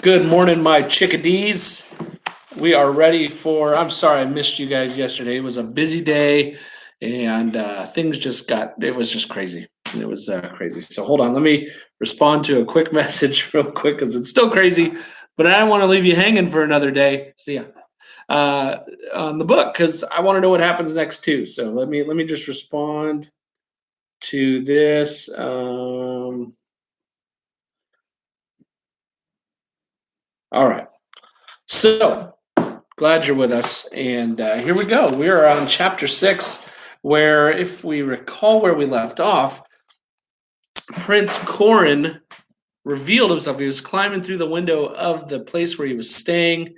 Good morning, my chickadees. We are ready for. I'm sorry I missed you guys yesterday. It was a busy day, and things just got. It was just crazy. It was crazy. So hold on. Let me respond to a quick message real quick because it's still crazy, but I don't want to leave you hanging for another day. See ya. On the book because I want to know what happens next too. So let me just respond to this. All right. So glad you're with us. And here we go. We are on chapter 6, where, if we recall where we left off, Prince Corin revealed himself. He was climbing through the window of the place where he was staying,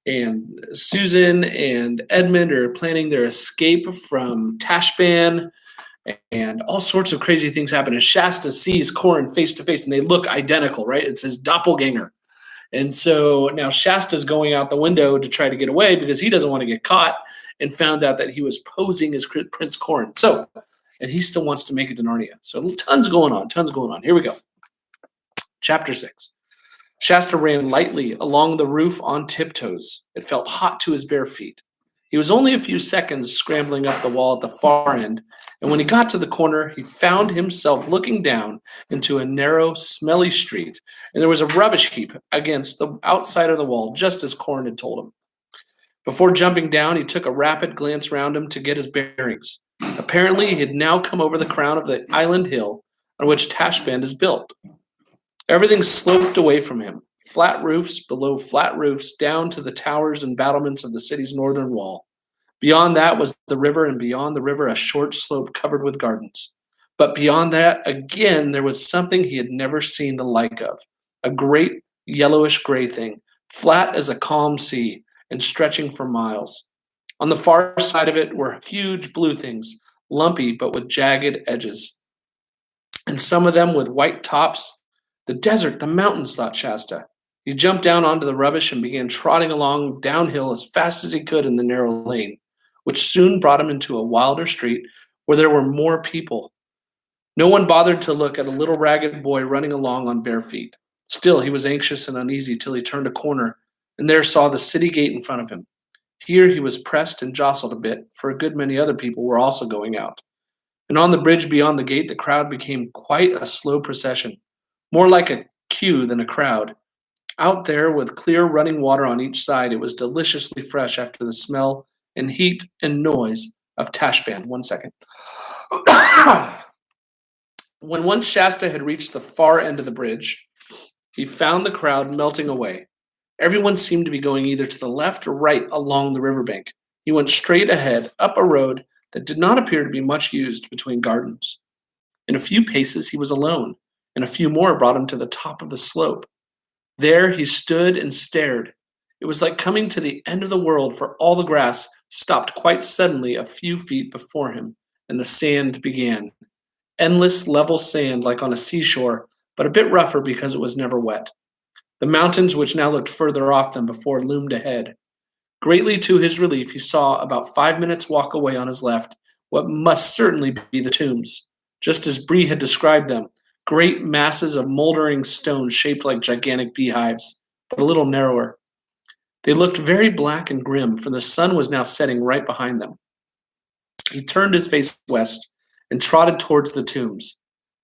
and Susan and Edmund are planning their escape from Tashban, and all sorts of crazy things happen. And Shasta sees Corin face to face, and they look identical, right? It's his doppelganger. And so now Shasta's going out the window to try to get away because he doesn't want to get caught, and found out that he was posing as Prince Corin. So, and he still wants to make it to Narnia. So tons going on. Here we go. Chapter 6. Shasta ran lightly along the roof on tiptoes. It felt hot to his bare feet. He was only a few seconds scrambling up the wall at the far end, and when he got to the corner, he found himself looking down into a narrow, smelly street, and there was a rubbish heap against the outside of the wall, just as Corin had told him. Before jumping down, he took a rapid glance round him to get his bearings. Apparently, he had now come over the crown of the island hill on which Tashband is built. Everything sloped away from him, flat roofs below flat roofs, down to the towers and battlements of the city's northern wall. Beyond that was the river, and beyond the river a short slope covered with gardens. But beyond that, again, there was something he had never seen the like of. A great yellowish gray thing, flat as a calm sea, and stretching for miles. On the far side of it were huge blue things, lumpy but with jagged edges, and some of them with white tops. The desert, the mountains, thought Shasta. He jumped down onto the rubbish and began trotting along downhill as fast as he could in the narrow lane, which soon brought him into a wilder street where there were more people. No one bothered to look at a little ragged boy running along on bare feet. Still, he was anxious and uneasy till he turned a corner and there saw the city gate in front of him. Here he was pressed and jostled a bit, for a good many other people were also going out. And on the bridge beyond the gate, the crowd became quite a slow procession, more like a queue than a crowd. Out there, with clear running water on each side, it was deliciously fresh after the smell and heat and noise of Tashband. 1 second. When once Shasta had reached the far end of the bridge, he found the crowd melting away. Everyone seemed to be going either to the left or right along the riverbank. He went straight ahead, up a road that did not appear to be much used, between gardens. In a few paces he was alone, and a few more brought him to the top of the slope. There he stood and stared. It was like coming to the end of the world, for all the grass stopped quite suddenly a few feet before him, and the sand began. Endless level sand like on a seashore, but a bit rougher because it was never wet. The mountains, which now looked further off than before, loomed ahead. Greatly to his relief, he saw, about 5 minutes' walk away on his left, what must certainly be the tombs, just as Bree had described them, great masses of moldering stone shaped like gigantic beehives, but a little narrower. They looked very black and grim, for the sun was now setting right behind them. He turned his face west and trotted towards the tombs.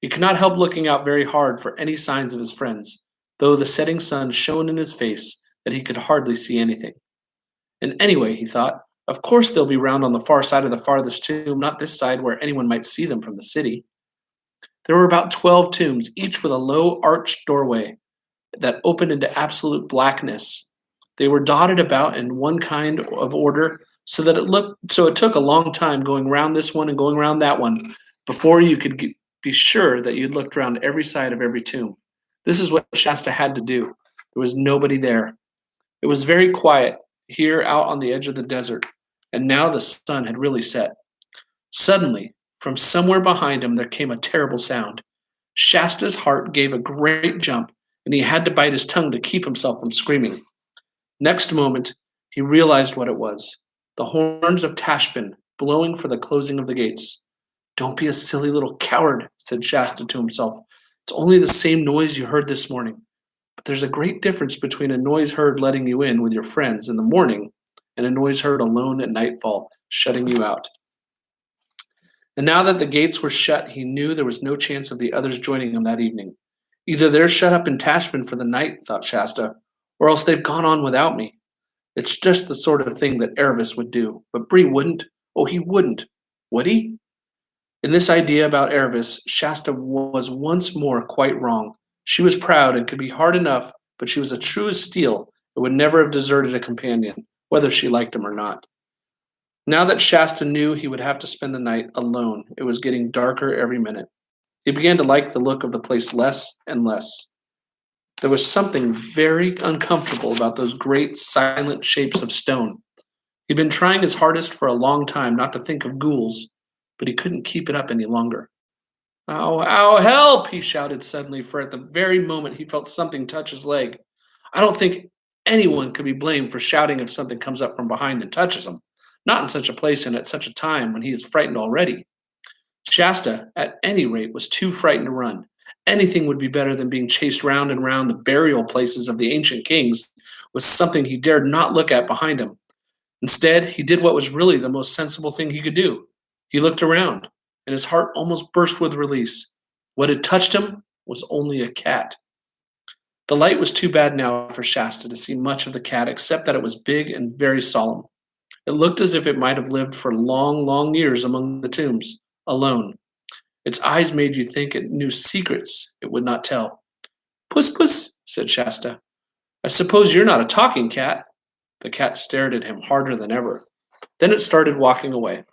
He could not help looking out very hard for any signs of his friends, though the setting sun shone in his face that he could hardly see anything. And anyway, he thought, of course they'll be round on the far side of the farthest tomb, not this side where anyone might see them from the city. There were about 12 tombs, each with a low arched doorway that opened into absolute blackness. They were dotted about in one kind of order, so it took a long time going round this one and going round that one before you could be sure that you'd looked round every side of every tomb. This is what Shasta had to do. There was nobody there. It was very quiet here out on the edge of the desert, and now the sun had really set. Suddenly, from somewhere behind him, there came a terrible sound. Shasta's heart gave a great jump, and he had to bite his tongue to keep himself from screaming. Next moment, he realized what it was. The horns of Tashband, blowing for the closing of the gates. "Don't be a silly little coward," said Shasta to himself. "It's only the same noise you heard this morning." But there's a great difference between a noise heard letting you in with your friends in the morning and a noise heard alone at nightfall, shutting you out. And now that the gates were shut, he knew there was no chance of the others joining him that evening. Either they're shut up in Tashman for the night, thought Shasta, or else they've gone on without me. It's just the sort of thing that Erebus would do, but Bree wouldn't. Oh, he wouldn't. Would he? In this idea about Erebus, Shasta was once more quite wrong. She was proud and could be hard enough, but she was as true as steel and would never have deserted a companion, whether she liked him or not. Now that Shasta knew he would have to spend the night alone, it was getting darker every minute. He began to like the look of the place less and less. There was something very uncomfortable about those great silent shapes of stone. He'd been trying his hardest for a long time not to think of ghouls, but he couldn't keep it up any longer. "Ow, ow, help!" he shouted suddenly, for at the very moment he felt something touch his leg. I don't think anyone could be blamed for shouting if something comes up from behind and touches him, not in such a place and at such a time when he is frightened already. Shasta, at any rate, was too frightened to run. Anything would be better than being chased round and round the burial places of the ancient kings with something he dared not look at behind him. Instead, he did what was really the most sensible thing he could do. He looked around, and his heart almost burst with release. What had touched him was only a cat. The light was too bad now for Shasta to see much of the cat except that it was big and very solemn. It looked as if it might have lived for long, long years among the tombs, alone. Its eyes made you think it knew secrets it would not tell. "Puss, puss," said Shasta. "I suppose you're not a talking cat." The cat stared at him harder than ever. Then it started walking away.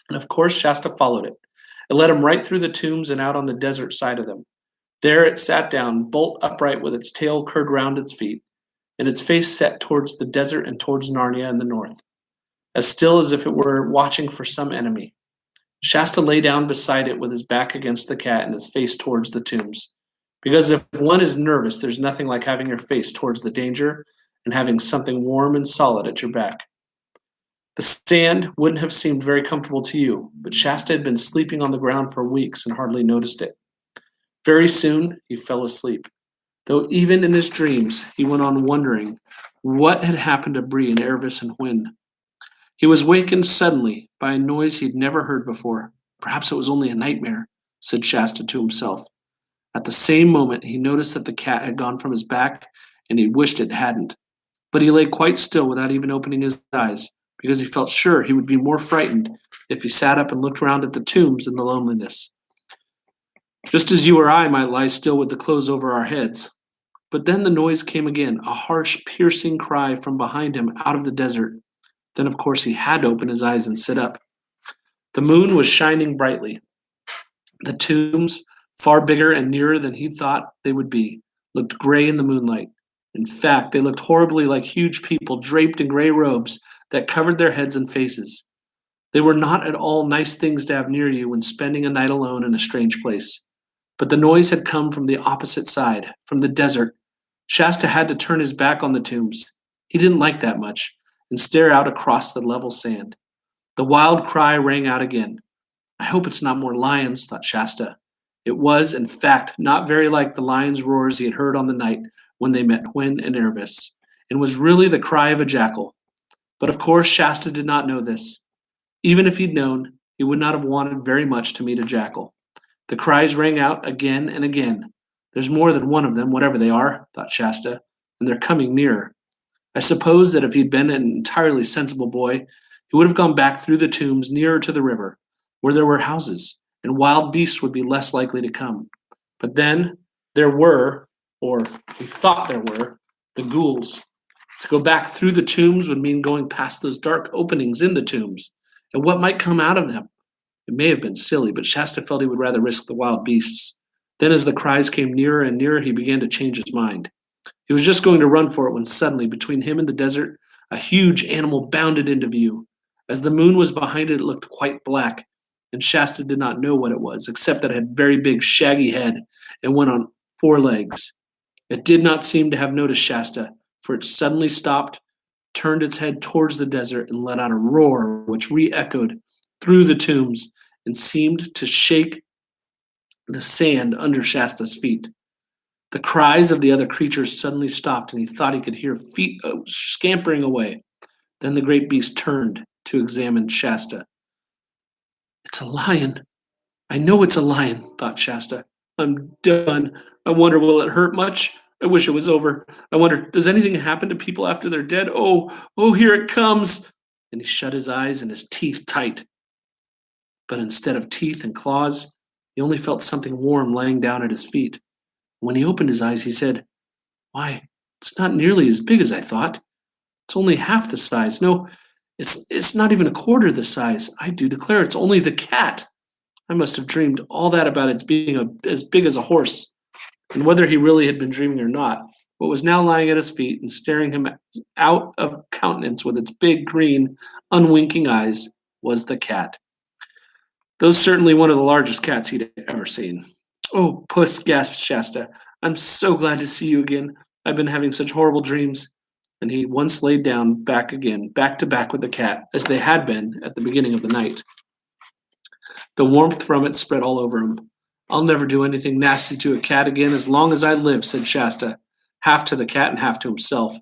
And of course Shasta followed it. It led him right through the tombs and out on the desert side of them. There it sat down, bolt upright with its tail curled round its feet, and its face set towards the desert and towards Narnia in the north, as still as if it were watching for some enemy. Shasta lay down beside it with his back against the cat and his face towards the tombs. Because if one is nervous, there's nothing like having your face towards the danger and having something warm and solid at your back. The sand wouldn't have seemed very comfortable to you, but Shasta had been sleeping on the ground for weeks and hardly noticed it. Very soon he fell asleep, though even in his dreams he went on wondering what had happened to Bree and Erebus and Hwyn. He was wakened suddenly by a noise he'd never heard before. Perhaps it was only a nightmare, said Shasta to himself. At the same moment he noticed that the cat had gone from his back, and he wished it hadn't. But he lay quite still without even opening his eyes, because he felt sure he would be more frightened if he sat up and looked round at the tombs in the loneliness. Just as you or I might lie still with the clothes over our heads. But then the noise came again, a harsh, piercing cry from behind him out of the desert. Then, of course, he had to open his eyes and sit up. The moon was shining brightly. The tombs, far bigger and nearer than he thought they would be, looked gray in the moonlight. In fact, they looked horribly like huge people draped in gray robes that covered their heads and faces. They were not at all nice things to have near you when spending a night alone in a strange place. But the noise had come from the opposite side, from the desert. Shasta had to turn his back on the tombs. He didn't like that much, and stare out across the level sand. The wild cry rang out again. I hope it's not more lions, thought Shasta. It was, in fact, not very like the lions' roars he had heard on the night when they met Hwyn and Erebus, and was really the cry of a jackal. But of course Shasta did not know this. Even if he'd known, he would not have wanted very much to meet a jackal. The cries rang out again and again. There's more than one of them, whatever they are, thought Shasta, and they're coming nearer. I suppose that if he'd been an entirely sensible boy, he would have gone back through the tombs nearer to the river, where there were houses, and wild beasts would be less likely to come. But then there were, or he thought there were, the ghouls. To go back through the tombs would mean going past those dark openings in the tombs, and what might come out of them? It may have been silly, but Shasta felt he would rather risk the wild beasts. Then as the cries came nearer and nearer, he began to change his mind. He was just going to run for it when suddenly, between him and the desert, a huge animal bounded into view. As the moon was behind it, it looked quite black, and Shasta did not know what it was, except that it had a very big, shaggy head and went on 4 legs. It did not seem to have noticed Shasta, for it suddenly stopped, turned its head towards the desert, and let out a roar which re-echoed through the tombs and seemed to shake the sand under Shasta's feet. The cries of the other creatures suddenly stopped, and he thought he could hear feet scampering away. Then the great beast turned to examine Shasta. It's a lion. I know it's a lion, thought Shasta. I'm done. I wonder, will it hurt much? I wish it was over. I wonder, does anything happen to people after they're dead? Oh, here it comes. And he shut his eyes and his teeth tight. But instead of teeth and claws, he only felt something warm laying down at his feet. When he opened his eyes, he said, Why, it's not nearly as big as I thought. It's only half the size. No, it's not even a quarter the size. I do declare it's only the cat. I must have dreamed all that about its being as big as a horse. And whether he really had been dreaming or not, what was now lying at his feet and staring him out of countenance with its big, green, unwinking eyes was the cat. Though certainly one of the largest cats he'd ever seen. Oh, Puss, gasped Shasta. I'm so glad to see you again. I've been having such horrible dreams. And he once laid down back again, back to back with the cat, as they had been at the beginning of the night. The warmth from it spread all over him. I'll never do anything nasty to a cat again as long as I live, said Shasta, half to the cat and half to himself.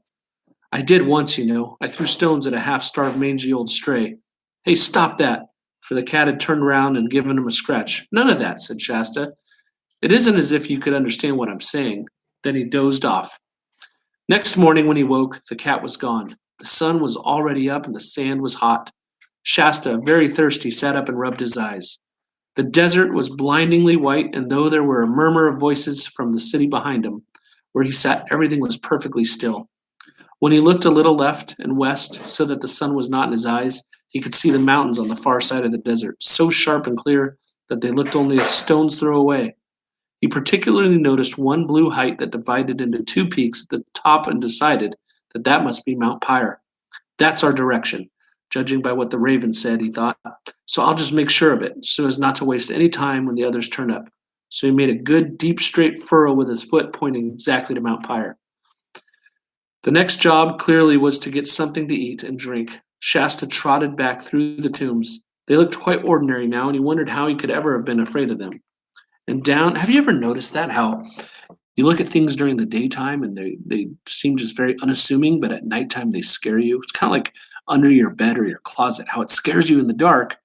I did once, you know. I threw stones at a half-starved, mangy old stray. Hey, stop that, for the cat had turned round and given him a scratch. None of that, said Shasta. It isn't as if you could understand what I'm saying. Then he dozed off. Next morning when he woke, the cat was gone. The sun was already up and the sand was hot. Shasta, very thirsty, sat up and rubbed his eyes. The desert was blindingly white, and though there were a murmur of voices from the city behind him, where he sat, everything was perfectly still. When he looked a little left and west, so that the sun was not in his eyes, he could see the mountains on the far side of the desert, so sharp and clear that they looked only a stone's throw away. He particularly noticed one blue height that divided into two peaks at the top and decided that that must be Mount Pyre. That's our direction, judging by what the raven said, he thought. So I'll just make sure of it, so as not to waste any time when the others turn up. So he made a good, deep, straight furrow with his foot, pointing exactly to Mount Pyre. The next job clearly was to get something to eat and drink. Shasta trotted back through the tombs. They looked quite ordinary now, and he wondered how he could ever have been afraid of them. And down, have you ever noticed that? How you look at things during the daytime and they seem just very unassuming, but at nighttime they scare you. It's kind of like under your bed or your closet, how it scares you in the dark,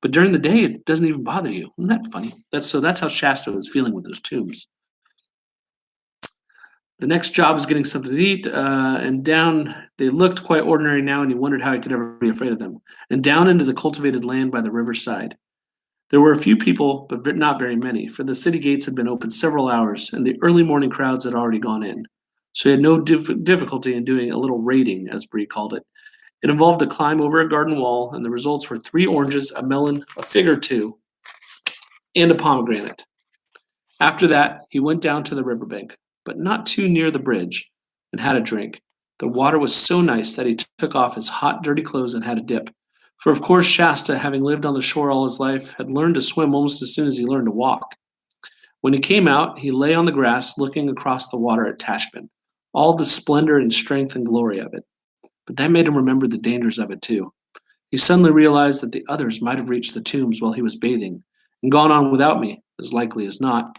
but during the day it doesn't even bother you. Isn't that funny? That's how Shasta was feeling with those tombs. The next job is getting something to eat, and down they looked quite ordinary now, and he wondered how he could ever be afraid of them. And down into the cultivated land by the riverside. There were a few people, but not very many, for the city gates had been open several hours, and the early morning crowds had already gone in. So he had no difficulty in doing a little raiding, as Bree called it. It involved a climb over a garden wall, and the results were 3 oranges, a melon, a fig or two, and a pomegranate. After that, he went down to the riverbank, but not too near the bridge, and had a drink. The water was so nice that he took off his hot, dirty clothes and had a dip. For of course Shasta, having lived on the shore all his life, had learned to swim almost as soon as he learned to walk. When he came out, he lay on the grass looking across the water at Tashbin, all the splendor and strength and glory of it. But that made him remember the dangers of it too. He suddenly realized that the others might have reached the tombs while he was bathing, and gone on without me, as likely as not.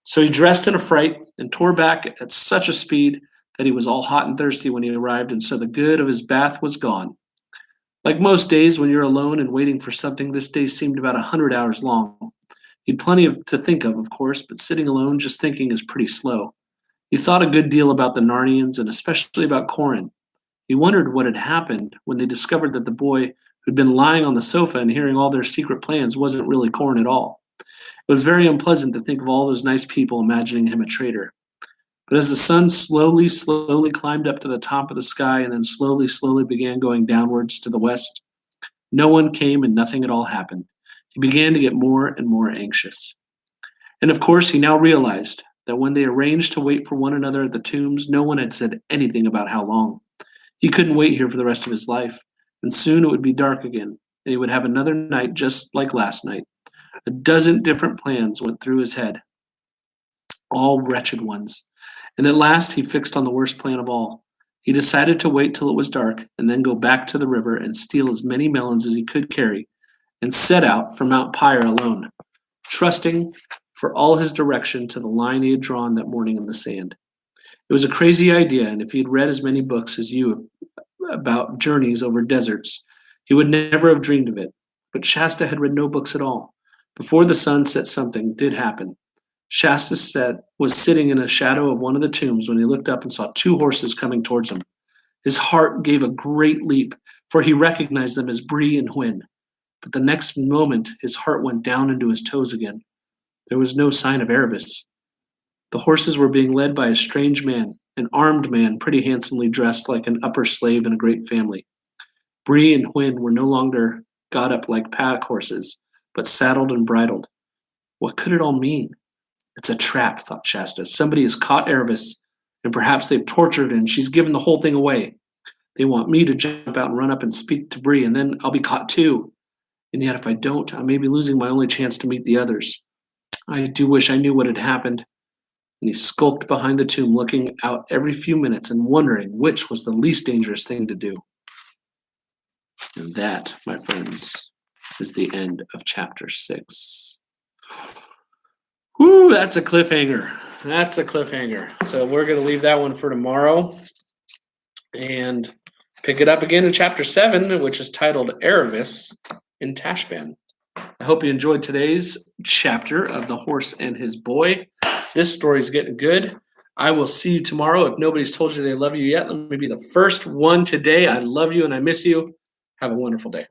So he dressed in a fright and tore back at such a speed that he was all hot and thirsty when he arrived, and so the good of his bath was gone. Like most days when you're alone and waiting for something, this day seemed about 100 hours long. He'd plenty to think of course, but sitting alone just thinking is pretty slow. He thought a good deal about the Narnians and especially about Corin. He wondered what had happened when they discovered that the boy who'd been lying on the sofa and hearing all their secret plans wasn't really Corin at all. It was very unpleasant to think of all those nice people imagining him a traitor. But as the sun slowly climbed up to the top of the sky and then slowly began going downwards to the west, no one came and nothing at all happened. He began to get more and more anxious. And of course, he now realized that when they arranged to wait for one another at the tombs, no one had said anything about how long. He couldn't wait here for the rest of his life, and soon it would be dark again, and he would have another night just like last night. A dozen different plans went through his head, all wretched ones. And at last he fixed on the worst plan of all. He decided to wait till it was dark and then go back to the river and steal as many melons as he could carry and set out for Mount Pyre alone, trusting for all his direction to the line he had drawn that morning in the sand. It was a crazy idea, and if he had read as many books as you have about journeys over deserts, he would never have dreamed of it. But Shasta had read no books at all. Before the sun set, something did happen. Was sitting in a shadow of one of the tombs when he looked up and saw two horses coming towards him. His heart gave a great leap, for he recognized them as Bree and Hwin. But the next moment his heart went down into his toes again. There was no sign of Erebus. The horses were being led by a strange man, an armed man pretty handsomely dressed like an upper slave in a great family. Bree and Hwin were no longer got up like pack horses, but saddled and bridled. What could it all mean? It's a trap, thought Shasta. Somebody has caught Erebus, and perhaps they've tortured her and she's given the whole thing away. They want me to jump out and run up and speak to Bree, and then I'll be caught too. And yet if I don't, I may be losing my only chance to meet the others. I do wish I knew what had happened. And he skulked behind the tomb, looking out every few minutes and wondering which was the least dangerous thing to do. And that, my friends, is the end of chapter 6. Whew, that's a cliffhanger. That's a cliffhanger. So we're going to leave that one for tomorrow and pick it up again in chapter 7, which is titled Erebus in Tashbaan. I hope you enjoyed today's chapter of The Horse and His Boy. This story is getting good. I will see you tomorrow. If nobody's told you they love you yet, let me be the first one today. I love you and I miss you. Have a wonderful day.